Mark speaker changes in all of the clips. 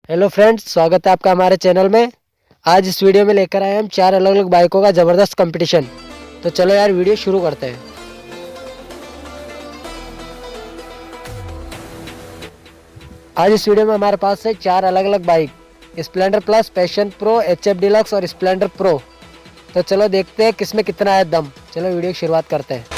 Speaker 1: Hello friends, स्वागत है आपका हमारे चैनल में। आज इस वीडियो में लेकर आए हम 4 अलग अलग बाइकों का ज़बरदस्त कंपटीशन। तो चलो यार वीडियो शुरू करते हैं। आज इस वीडियो में हमारे पास है 4 अलग अलग bike, Splendor plus, passion pro, HF deluxe और स्प्लेंडर प्रो। तो चलो देखते हैं किसमें कितना है दम। चलो वीडियो की शुरुआत करते हैं।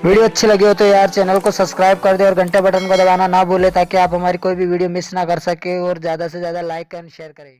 Speaker 1: वीडियो अच्छी लगी हो तो यार चैनल को सब्सक्राइब कर दे और घंटे बटन को दबाना ना भूले, ताकि आप हमारी कोई भी वीडियो मिस ना कर सके और ज़्यादा से ज़्यादा लाइक एंड शेयर करें।